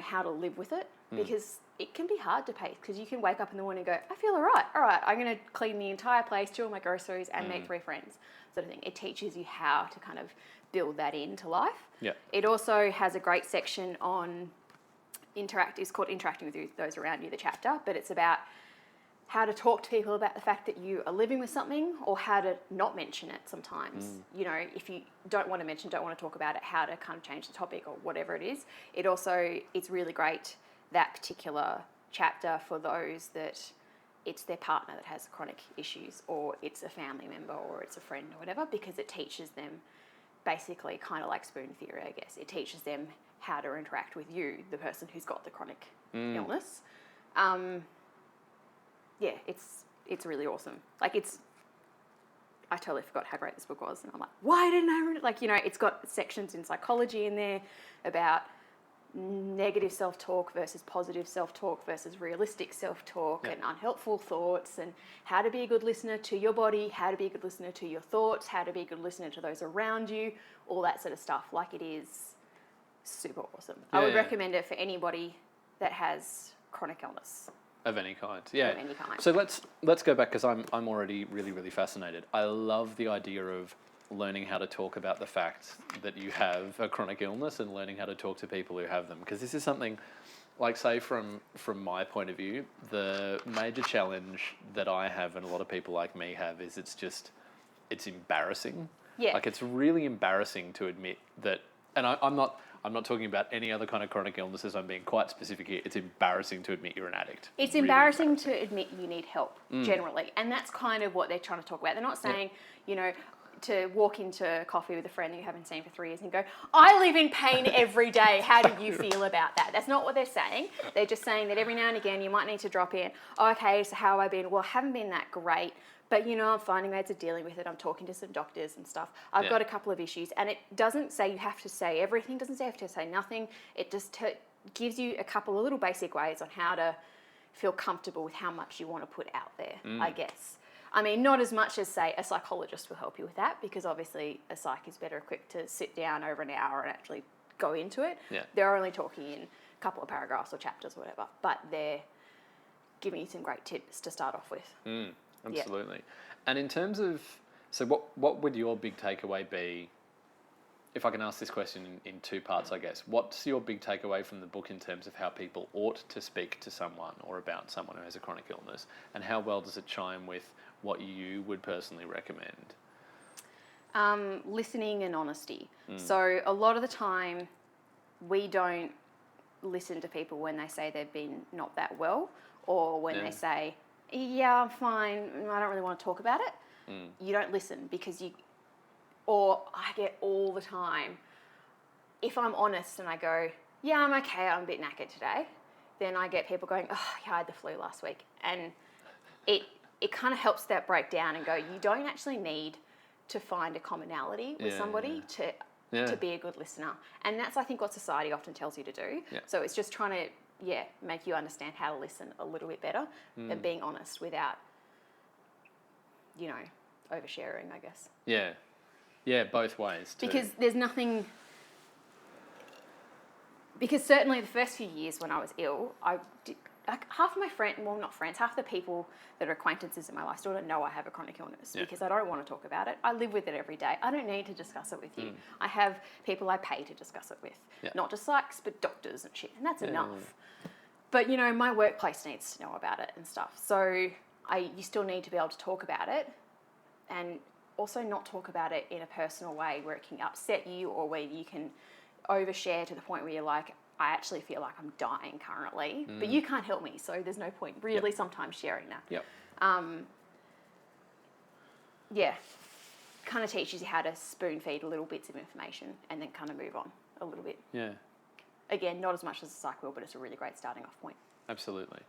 how to live with it, because it can be hard to pace, because you can wake up in the morning and go, I feel all right, I'm going to clean the entire place, do all my groceries and make 3 friends, sort of thing. It teaches you how to kind of build that into life. Yeah. It also has a great section on it's called Interacting with Those Around You, the chapter, but it's about how to talk to people about the fact that you are living with something, or how to not mention it sometimes. If you don't want to talk about it, how to kind of change the topic or whatever it is. It's really great, that particular chapter, for those that it's their partner that has chronic issues, or it's a family member, or it's a friend or whatever, because it teaches them basically kind of like spoon theory, I guess. It teaches them how to interact with you, the person who's got the chronic illness. It's really awesome. I totally forgot how great this book was, and I'm like, why didn't I read it? It's got sections in psychology in there about negative self-talk versus positive self-talk versus realistic self-talk, and unhelpful thoughts, and how to be a good listener to your body, how to be a good listener to your thoughts, how to be a good listener to those around you, all that sort of stuff. It is super awesome. I would recommend it for anybody that has chronic illness. Of any kind, yeah. Of any kind. So let's go back, because I'm already really, really fascinated. I love the idea of learning how to talk about the fact that you have a chronic illness, and learning how to talk to people who have them. Because this is something, say from my point of view, the major challenge that I have, and a lot of people like me have, is it's embarrassing. Yeah. It's really embarrassing to admit that, and I'm not talking about any other kind of chronic illnesses. I'm being quite specific here. It's embarrassing to admit you're an addict. It's really embarrassing to admit you need help, generally. And that's kind of what they're trying to talk about. They're not saying, to walk into coffee with a friend that you haven't seen for 3 years and go, I live in pain every day. How do you feel about that? That's not what they're saying. They're just saying that every now and again you might need to drop in, okay, so how have I been? Well, I haven't been that great, but I'm finding ways of dealing with it. I'm talking to some doctors and stuff. I've got a couple of issues, and it doesn't say you have to say everything, doesn't say you have to say nothing. It just gives you a couple of little basic ways on how to feel comfortable with how much you want to put out there, I guess. I mean, not as much as, say, a psychologist will help you with that, because obviously a psych is better equipped to sit down over an hour and actually go into it. Yeah. They're only talking in a couple of paragraphs or chapters or whatever, but they're giving you some great tips to start off with. Absolutely. And in terms of, so what would your big takeaway be, if I can ask this question in 2 parts, I guess. What's your big takeaway from the book in terms of how people ought to speak to someone, or about someone who has a chronic illness, and how well does it chime with what you would personally recommend? Listening and honesty. So a lot of the time, we don't listen to people when they say they've been not that well, or when they say, yeah, I'm fine, I don't really want to talk about it. You don't listen because or I get all the time, if I'm honest and I go, yeah, I'm okay, I'm a bit knackered today, then I get people going, oh, yeah, I had the flu last week. And it kind of helps that break down and go, you don't actually need to find a commonality with somebody to be a good listener. And that's, I think, what society often tells you to do. Yeah. So it's just trying to, make you understand how to listen a little bit better and being honest without, oversharing, I guess. Yeah. Yeah, both ways too. Because there's nothing... Because certainly the first few years when I was ill, half of my friends, well, not friends, half the people that are acquaintances in my life still don't know I have a chronic illness because I don't want to talk about it. I live with it every day. I don't need to discuss it with you. I have people I pay to discuss it with. Not just psychs, but doctors and shit, and that's enough. But, my workplace needs to know about it and stuff. So you still need to be able to talk about it and also not talk about it in a personal way where it can upset you or where you can overshare to the point where you're like, I actually feel like I'm dying currently, but you can't help me, so there's no point really sometimes sharing that. Kind of teaches you how to spoon feed little bits of information and then kind of move on a little bit. Yeah. Again, not as much as a psych will, but it's a really great starting off point. Absolutely.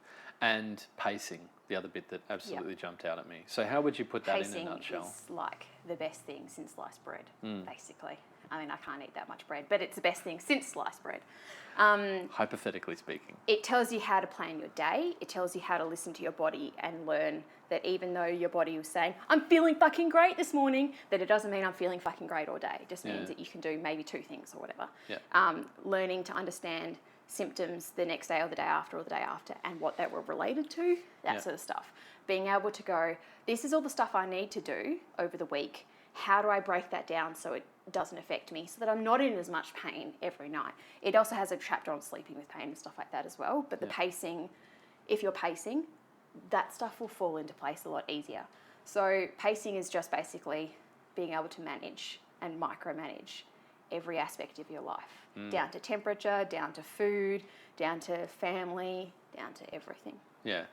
And pacing, the other bit that absolutely jumped out at me. So how would you put that in a nutshell? Pacing is like the best thing since sliced bread, basically. I mean, I can't eat that much bread, but it's the best thing since sliced bread. Hypothetically speaking. It tells you how to plan your day. It tells you how to listen to your body and learn that even though your body was saying, I'm feeling fucking great this morning, that it doesn't mean I'm feeling fucking great all day. It just means that you can do maybe 2 things or whatever. Learning to understand symptoms the next day or the day after or the day after and what they were related to, that sort of stuff. Being able to go, this is all the stuff I need to do over the week. How do I break that down so it doesn't affect me so that I'm not in as much pain every night? It also has a chapter on sleeping with pain and stuff like that as well. But the pacing, if you're pacing, that stuff will fall into place a lot easier. So pacing is just basically being able to manage and micromanage every aspect of your life, down to temperature, down to food, down to family, down to everything. Yeah.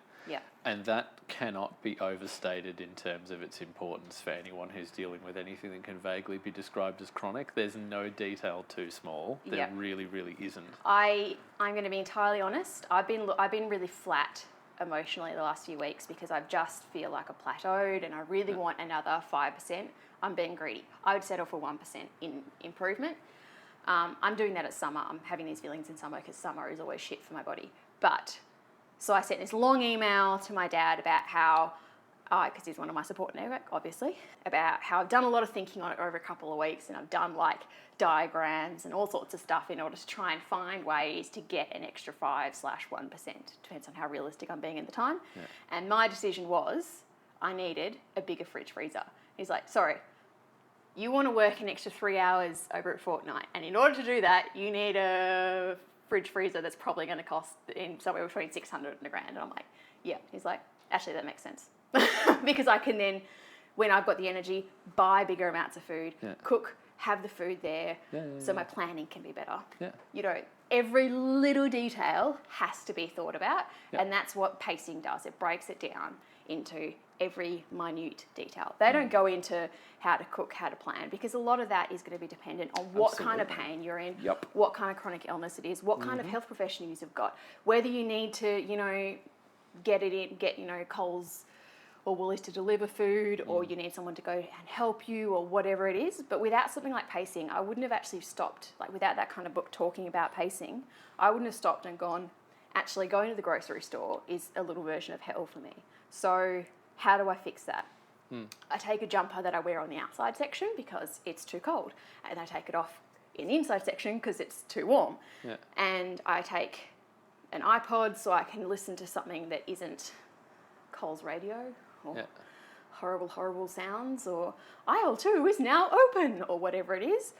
And that cannot be overstated in terms of its importance for anyone who's dealing with anything that can vaguely be described as chronic. There's no detail too small. There really, really isn't. I'm going to be entirely honest. I've been really flat emotionally the last few weeks because I just feel like I plateaued and I really want another 5%. I'm being greedy. I would settle for 1% in improvement. I'm doing that at summer. I'm having these feelings in summer because summer is always shit for my body. So I sent this long email to my dad about how, because he's one of my support network, obviously, about how I've done a lot of thinking on it over a couple of weeks and I've done like diagrams and all sorts of stuff in order to try and find ways to get an extra 5/1%. Depends on how realistic I'm being at the time. And my decision was I needed a bigger fridge freezer. He's like, sorry, you want to work an extra 3 hours over a fortnight, and in order to do that, you need a fridge freezer that's probably going to cost in somewhere between 600 and $1,000. And I'm like, yeah. He's like, actually, that makes sense. Because I can then, when I've got the energy, buy bigger amounts of food, cook, have the food there, so my planning can be better. Every little detail has to be thought about, and that's what pacing does. It breaks it down into every minute detail. They don't go into how to cook, how to plan, because a lot of that is going to be dependent on what kind of pain you're in, what kind of chronic illness it is, what kind of health profession you've got, whether you need to, get Coles or Woolies to deliver food, or you need someone to go and help you, or whatever it is. But without something like pacing, I wouldn't have actually stopped. Like, without that kind of book talking about pacing, I wouldn't have stopped and gone, actually going to the grocery store is a little version of hell for me. So how do I fix that? I take a jumper that I wear on the outside section because it's too cold, and I take it off in the inside section because it's too warm. And I take an iPod so I can listen to something that isn't Coles radio or horrible, horrible sounds, or aisle 2 is now open, or whatever it is.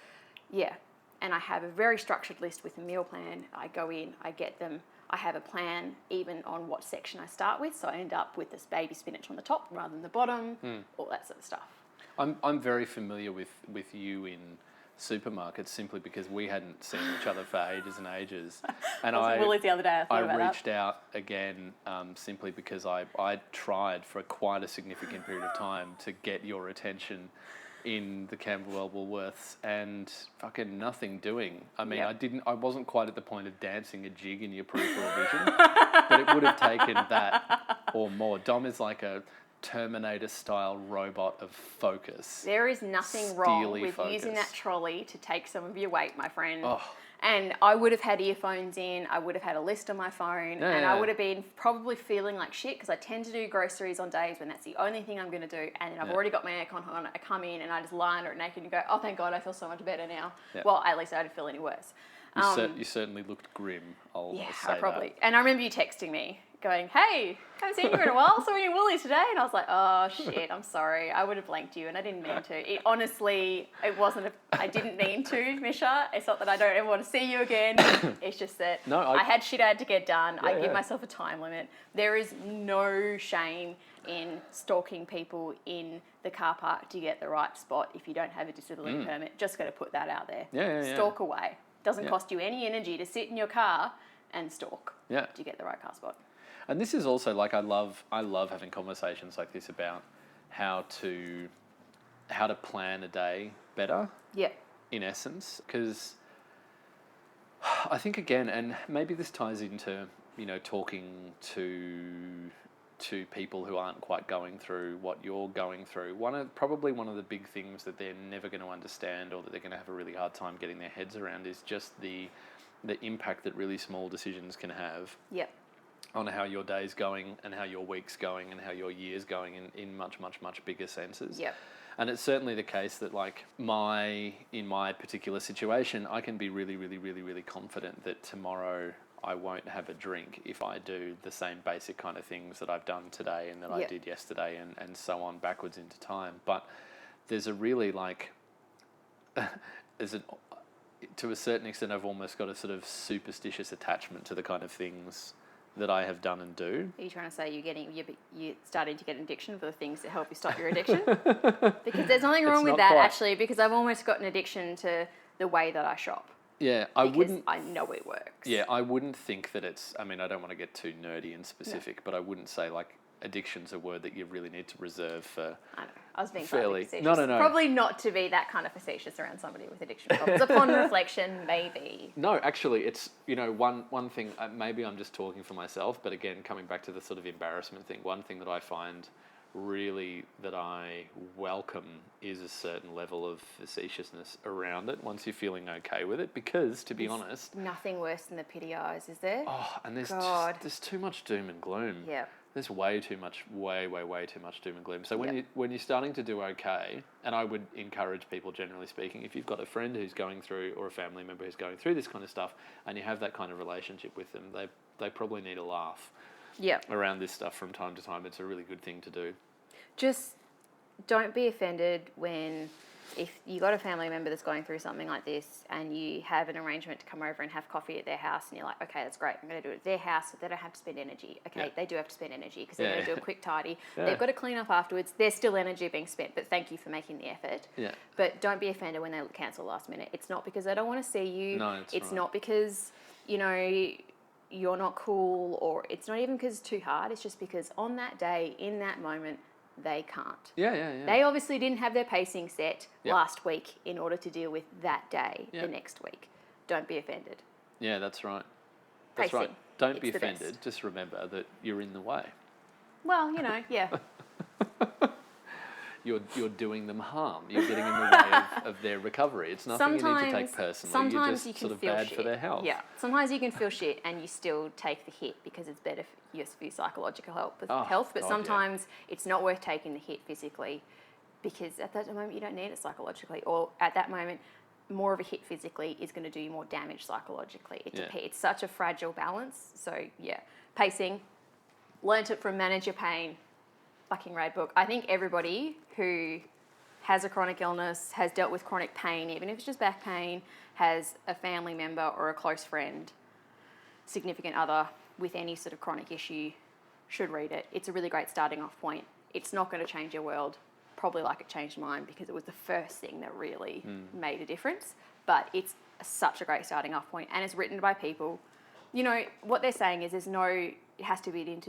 And I have a very structured list with a meal plan. I go in, I get them. I have a plan even on what section I start with, so I end up with this baby spinach on the top rather than the bottom, all that sort of stuff. I'm very familiar with you in supermarkets simply because we hadn't seen each other for ages and ages. And I was at Woolies the other day. I reached out again simply because I tried for quite a significant period of time to get your attention in the Camberwell Woolworths, and fucking nothing doing. I mean, I wasn't quite at the point of dancing a jig in your peripheral vision, but it would have taken that or more. Dom is like a Terminator-style robot of focus. There is nothing wrong with using that trolley to take some of your weight, my friend. Oh. And I would have had earphones in, I would have had a list on my phone, and I would have been probably feeling like shit because I tend to do groceries on days when that's the only thing I'm going to do, and then I've already got my aircon on, I come in and I just lie under it naked and go, oh, thank God, I feel so much better now. Yeah. Well, at least I didn't feel any worse. You certainly looked grim, I'll say I probably. that. And I remember you texting me, going, hey, haven't seen you in a while, saw you in Woolies today. And I was like, oh, shit, I'm sorry. I would have blanked you, and I didn't mean to. I didn't mean to, Misha. It's not that I don't ever want to see you again. It's just that I had shit I had to get done. I give myself a time limit. There is no shame in stalking people in the car park to get the right spot if you don't have a disability permit. Just got to put that out there. Stalk away. Doesn't cost you any energy to sit in your car and stalk to get the right car spot. And this is also like I love having conversations like this about how to plan a day better. Yeah. In essence, because I think again, and maybe this ties into talking to people who aren't quite going through what you're going through. Probably one of the big things that they're never going to understand, or that they're going to have a really hard time getting their heads around, is just the impact that really small decisions can have. Yep. On how your day's going and how your week's going and how your year's going in much, much, much bigger senses. Yep. And it's certainly the case that in my particular situation, I can be really, really, really, really confident that tomorrow I won't have a drink if I do the same basic kind of things that I've done today and that I did yesterday and so on backwards into time. But there's a really to a certain extent, I've almost got a sort of superstitious attachment to the kind of things that I have done and do. Are you trying to say you're starting to get an addiction for the things that help you stop your addiction? Because there's nothing wrong with that, actually, because I've almost got an addiction to the way that I shop. Yeah, I know it works. Yeah, I wouldn't think that it's, I mean, I don't want to get too nerdy and specific, but I wouldn't say addiction's a word that you really need to reserve for. I know. I was being fairly facetious. No. Probably not to be that kind of facetious around somebody with addiction problems. Upon reflection, maybe. No, actually, it's, one thing, maybe I'm just talking for myself, but again, coming back to the sort of embarrassment thing, one thing that I find really that I welcome is a certain level of facetiousness around it once you're feeling okay with it, because to be honest, nothing worse than the pity eyes, is there? Oh, and there's too much doom and gloom. Yeah. There's way too much doom and gloom. So when you're starting to do okay, and I would encourage people, generally speaking, if you've got a friend who's going through, or a family member who's going through this kind of stuff, and you have that kind of relationship with them, they probably need a laugh around this stuff from time to time. It's a really good thing to do. Just don't be offended if you got a family member that's going through something like this and you have an arrangement to come over and have coffee at their house, and you're like, okay, that's great, I'm going to do it at their house, but they don't have to spend energy. Okay, they do have to spend energy because they're going to do a quick tidy. They've got to clean up afterwards. There's still energy being spent, but thank you for making the effort. Yeah. But don't be offended when they cancel last minute. It's not because they don't want to see you. No, it's not because, you're not cool, or it's not even because it's too hard. It's just because on that day, in that moment, they can't. Yeah. They obviously didn't have their pacing set last week in order to deal with that day the next week. Don't be offended. Yeah, that's right. That's right. Don't be offended. Just remember that you're in the way. Well, yeah. You're doing them harm. You're getting in the way of their recovery. It's nothing you need to take personally. Sometimes you're you just sort of feel bad shit for their health. Yeah. Sometimes you can feel shit and you still take the hit because it's better for your psychological health. But sometimes it's not worth taking the hit physically, because at that moment you don't need it psychologically, or at that moment more of a hit physically is going to do you more damage psychologically. It's such a fragile balance. So pacing. Learnt it from Manage Your Pain. Fucking rad book. I think everybody who has a chronic illness, has dealt with chronic pain, even if it's just back pain, has a family member or a close friend, significant other with any sort of chronic issue, should read it. It's a really great starting off point. It's not going to change your world. probably like it changed mine because it was the first thing that really made a difference. But it's such a great starting off point, and it's written by people. You know, what they're saying is it has to be an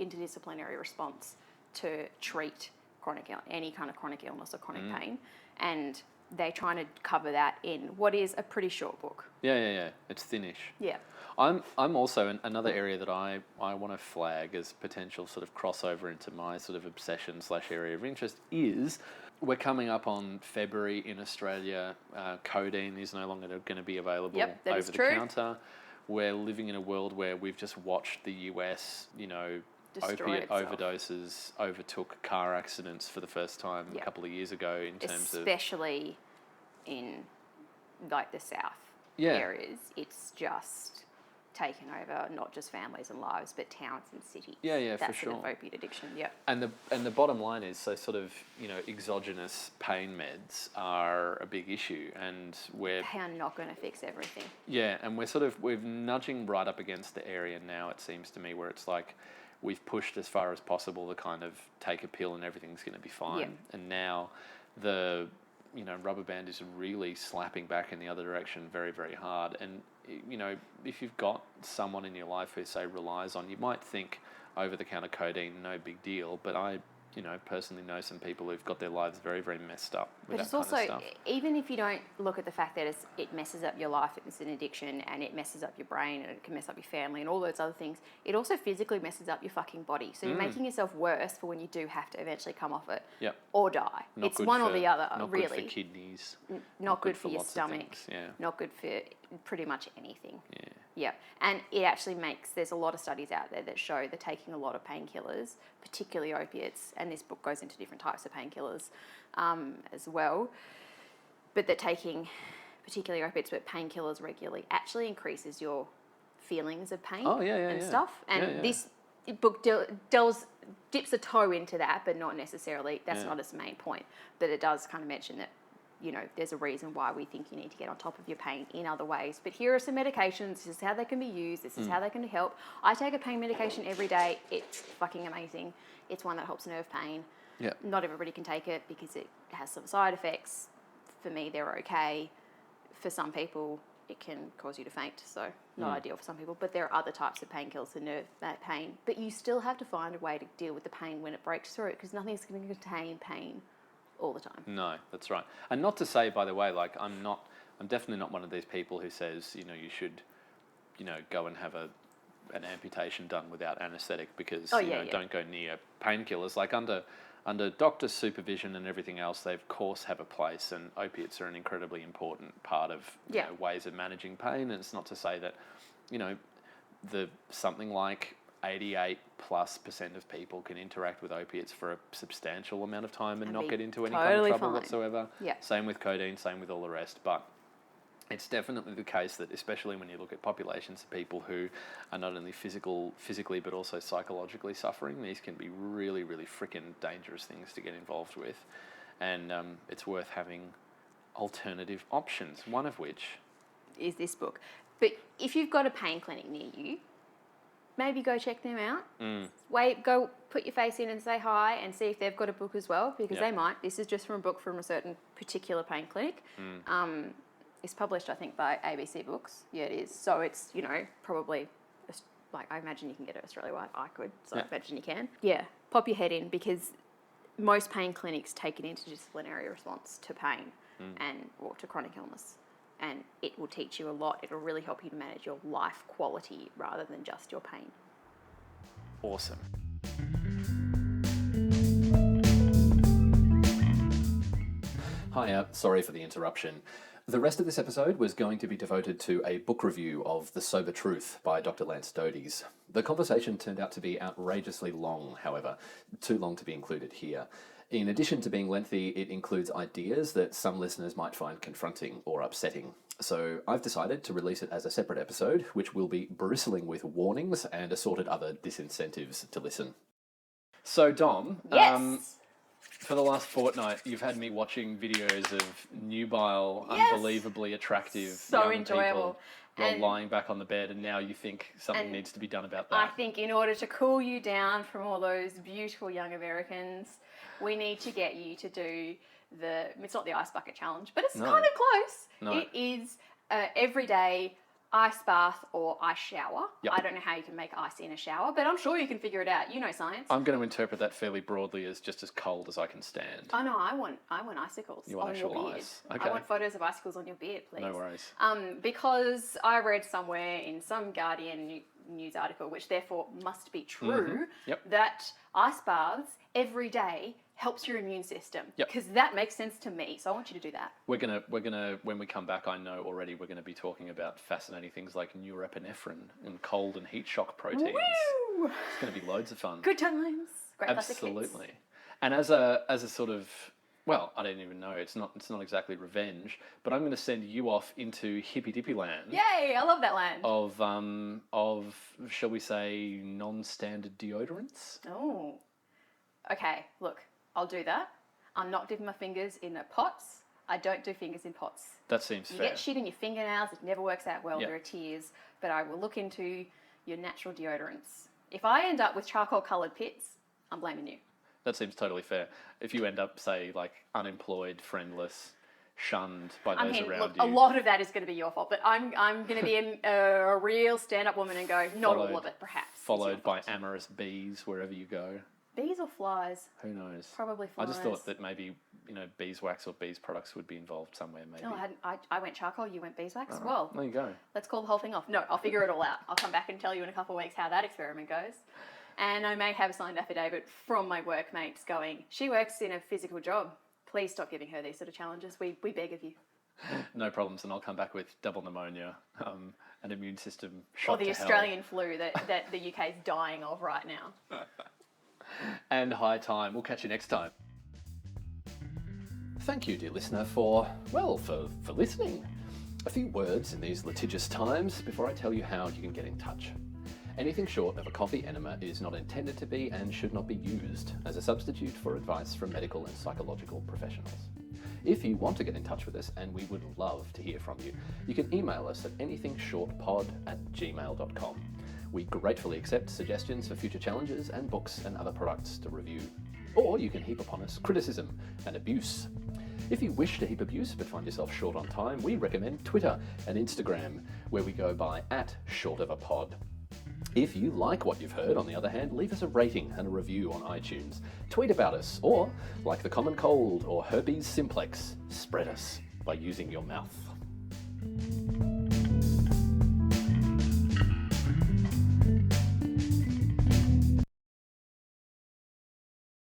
interdisciplinary response to treat any kind of chronic illness or chronic pain. And they're trying to cover that in what is a pretty short book. Yeah. It's thinnish. Yeah. I'm also another area that I want to flag as potential sort of crossover into my sort of obsession / area of interest is we're coming up on February in Australia. Codeine is no longer going to be available over the counter. We're living in a world where we've just watched the US, opiate overdoses overtook car accidents for the first time a couple of years ago in terms of... Especially in like the South areas. It's just taken over not just families and lives, but towns and cities. Yeah, that for sure. Sort of opiate addiction, And the bottom line is, so sort of, exogenous pain meds are a big issue, and they are not going to fix everything. Yeah, and we're nudging right up against the area now, it seems to me, where it's like we've pushed as far as possible to kind of take a pill and everything's going to be fine. And now the rubber band is really slapping back in the other direction very, very hard. And, if you've got someone in your life who, say, relies on, you might think over-the-counter codeine, no big deal. But I, personally know some people who've got their lives very, very messed up with that kind of stuff. But it's also, even if you don't look at the fact that it messes up your life, it's an addiction, and it messes up your brain, and it can mess up your family, and all those other things, it also physically messes up your fucking body. So you're making yourself worse for when you do have to eventually come off it or die. It's one or the other, really. Not good for kidneys. Not good for your stomach. Not good for pretty much anything. Yeah, and it actually there's a lot of studies out there that show that taking a lot of painkillers, particularly opiates, and this book goes into different types of painkillers as well, but that taking particularly opiates but painkillers regularly actually increases your feelings of pain and stuff. And this book dips a toe into that, but not necessarily, that's not its main point, but it does kind of mention that there's a reason why we think you need to get on top of your pain in other ways. But here are some medications. This is how they can be used. This is how they can help. I take a pain medication every day. It's fucking amazing. It's one that helps nerve pain. Not everybody can take it because it has some side effects. For me, they're okay. For some people, it can cause you to faint. So not ideal for some people. But there are other types of painkillers for nerve pain. But you still have to find a way to deal with the pain when it breaks through, because nothing's going to contain pain all the time. No, that's right. And not to say, by the way, like I'm definitely not one of these people who says, you should, go and have an amputation done without anaesthetic because, don't go near painkillers. Like under doctor's supervision and everything else, they of course have a place, and opiates are an incredibly important part of ways of managing pain. And it's not to say that, something like 88+% of people can interact with opiates for a substantial amount of time and not get into any kind of trouble whatsoever. Same with codeine, same with all the rest. But it's definitely the case that, especially when you look at populations of people who are not only physically but also psychologically suffering, these can be really, really freaking dangerous things to get involved with. And it's worth having alternative options, one of which is this book. But if you've got a pain clinic near you, maybe go check them out. Go put your face in and say hi and see if they've got a book as well, because they might. This is just from a book from a certain particular pain clinic. It's published, I think, by ABC Books. Yeah, it is. So it's, probably, like, I imagine you can get it Australia-wide. I could, so I imagine you can. Yeah, pop your head in, because most pain clinics take an interdisciplinary response to pain or to chronic illness. And it will teach you a lot. It'll really help you to manage your life quality rather than just your pain. Awesome. Hi, sorry for the interruption. The rest of this episode was going to be devoted to a book review of The Sober Truth by Dr. Lance Doties. The conversation turned out to be outrageously long, however, too long to be included here. In addition to being lengthy, it includes ideas that some listeners might find confronting or upsetting. So I've decided to release it as a separate episode, which will be bristling with warnings and assorted other disincentives to listen. So Dom, yes. For the last fortnight, you've had me watching videos of nubile, Yes. unbelievably attractive So young enjoyable. people while And- lying back on the bed, and now you think something and needs to be done about I that. think in order to cool you down from all those beautiful young Americans, we need to get you to do it's not the ice bucket challenge, but it's No. kind of close. No. It is everyday ice bath or ice shower. Yep. I don't know how you can make ice in a shower, but I'm sure you can figure it out. You know science. I'm going to interpret that fairly broadly as just as cold as I can stand. Oh no, I want icicles You want on your actual beard. ice. Okay. I want photos of icicles on your beard, please. No worries. Because I read somewhere in some Guardian news article, which therefore must be true, Yep. that ice baths every day helps your immune system. Yep. Because that makes sense to me. So I want you to do that. We're gonna when we come back, I know already we're gonna be talking about fascinating things like norepinephrine and cold and heat shock proteins. Woo! It's gonna be loads of fun. Good times. Great classic hits. Absolutely. And as a sort of, well, I don't even know. It's not exactly revenge, but I'm going to send you off into hippy dippy land. Yay! I love that land. Of shall we say non-standard deodorants? Oh. Okay. Look, I'll do that. I'm not dipping my fingers in pots. I don't do fingers in pots. That seems You fair. get shit in your fingernails. It never works out well. Yep. There are tears. But I will look into your natural deodorants. If I end up with charcoal-coloured pits, I'm blaming you. That seems totally fair. If you end up, say, like unemployed, friendless, shunned by I those mean, around look, you, a lot of that is going to be your fault. But I'm going to be a real stand-up woman and go, not all of it, perhaps. It's your followed by fault. amorous bees wherever you go. Bees or flies? Who knows? Probably I flies. just thought that maybe beeswax or bees products would be involved somewhere. Maybe. No, I went charcoal, you went beeswax. Well, There you go. let's call the whole thing off. No, I'll figure it all out. I'll come back and tell you in a couple of weeks how that experiment goes. And I may have a signed affidavit from my workmates going, she works in a physical job. Please stop giving her these sort of challenges. We beg of you. No problems, and I'll come back with double pneumonia, an immune system shot Or the to hell. Australian flu that the UK is dying of right now. And high time. We'll catch you next time. Thank you, dear listener, for listening. A few words in these litigious times before I tell you how you can get in touch. Anything short of a coffee enema is not intended to be and should not be used as a substitute for advice from medical and psychological professionals. If you want to get in touch with us, and we would love to hear from you, you can email us at anythingshortpod@gmail.com. We gratefully accept suggestions for future challenges and books and other products to review. Or you can heap upon us criticism and abuse. If you wish to heap abuse but find yourself short on time, we recommend Twitter and Instagram, where we go by @shortofapod. If you like what you've heard, on the other hand, leave us a rating and a review on iTunes. Tweet about us, or, like the common cold or herpes simplex, spread us by using your mouth.